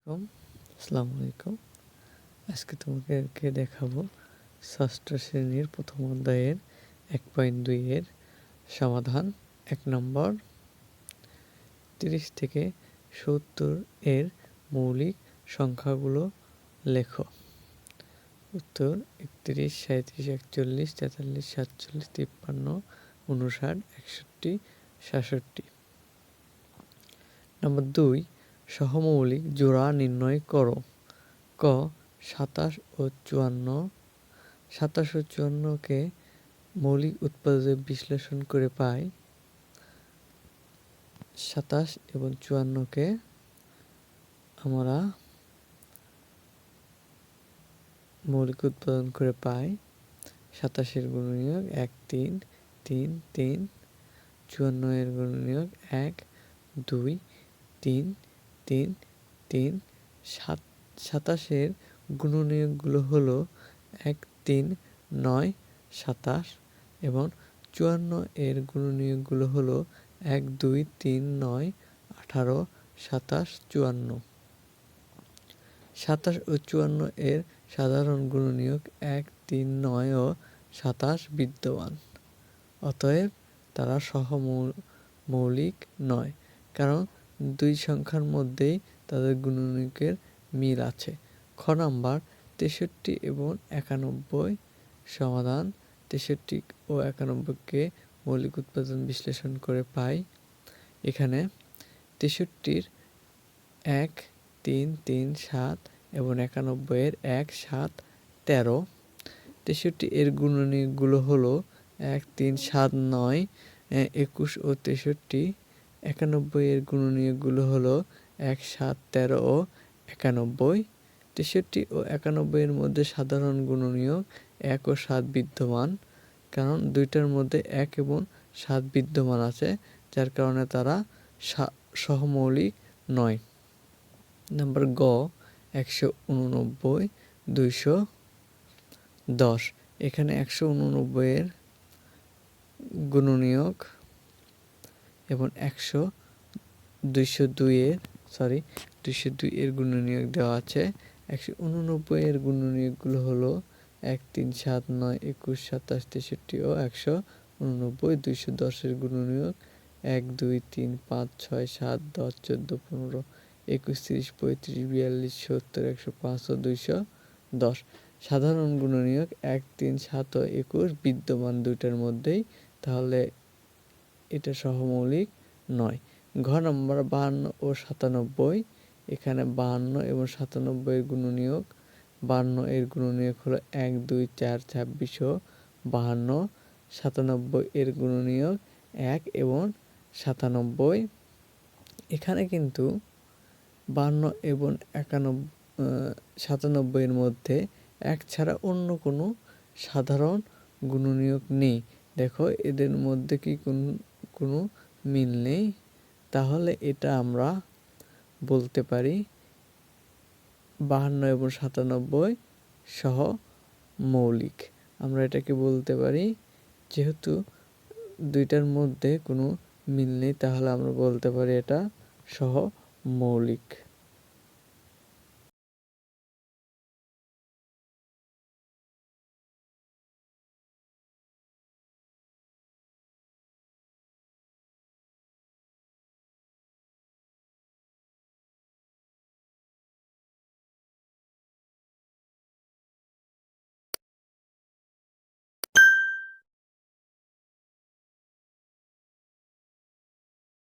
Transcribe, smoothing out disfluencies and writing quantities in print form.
আসসালামু আলাইকুম। আজকে তোমাদেরকে দেখাবো ষষ্ঠ শ্রেণীর প্রথম অধ্যায়ের 1.2 এর সমাধান। 1 নম্বর 30 থেকে 70 এর মৌলিক সংখ্যাগুলো লেখো। উত্তর 31, 37, 41, 43, 47, 53, 59, 61, 67। নম্বর 2, সহমৌলিক জোড়া নির্ণয় করো। ক 27 ও 54। 27 ও 54কে মৌলিক উৎপাদকে বিশ্লেষণ করে পাই 27 এবং 54কে আমরা মৌলিক উৎপাদন করে পাই 27 এর গুণনীয়ক 1, 3, 3, 3, 54 এর গুণনীয়ক 1, 2, 3, 3, 3, 27 এর গুণনীয়কগুলো হলো 1, 3, 9, 27 এবং 54 এর গুণনীয়কগুলো হলো 1, 2, 3, 9, 18, 27, 54। 27 ও 54 এর সাধারণ গুণনীয়ক 1, 3, 9 ও 27 বিদ্যমান। অতএব তারা সহমৌলিক নয়, কারণ দুই সংখ্যার মধ্যেই তাদের গুণনীয়কের মিল আছে। খ নাম্বার 63 এবং 91 সমাধান। 63 ও 91কে মৌলিক উৎপাদন বিশ্লেষণ করে পাই এখানে 63-র 1, 3, 3, 7 এবং 91-এর 1, 7, 13। 63 এর গুণনীয়কগুলো হলো 1, 3, 7, 9, 21 ও 63। 91 এর গুণনীয়কগুলো হলো 1, 7, 13 ও 91। 63 ও 91 এর মধ্যে সাধারণ গুণনীয়ক 1 ও 7 বিদ্যমান, কারণ দুইটার মধ্যে 1 এবং 7 বিদ্যমান আছে, যার কারণে তারা সহমৌলিক নয়। নাম্বার গ 189, 210। এখানে 189 এর গুণনীয়ক এবং 202 এর গুণনীয়ক দেওয়া আছে। 189 এর গুণনীয়কগুলো হলো 1, 3, 7, 9, 21, 27, 63 ও 189। 210 এর গুণনীয়ক 1, 2, 3, 5, 6, 7, 10, 14, 15, 21, 30, 35, 42, 70, 105 ও 210। সাধারণ গুণনীয়ক 1, 3, 7 ও 21 বিদ্যমান দুইটার মধ্যেই, তাহলে এটা সহমৌলিক নয়। ঘ নম্বর 52 ও 97। এখানে 52 এবং 97 এর গুণনীয়ক 52 এর গুণনীয়ক হলো 1, 2, 4, 26 ও 52। 97 এর গুণনীয়ক 1 এবং 97। এখানে কিন্তু 52 এবং 97 এর মধ্যে 1 ছাড়া অন্য কোনো সাধারণ গুণনীয়ক নেই। দেখো এদের মধ্যে কি কোনো মিল নেই, তাহলে এটা আমরা বলতে পারি 52 এবং 97 সহমৌলিক। আমরা এটাকে বলতে পারি, যেহেতু দুইটার মধ্যে কোনো মিল নেই, তাহলে আমরা বলতে পারি এটা সহমৌলিক।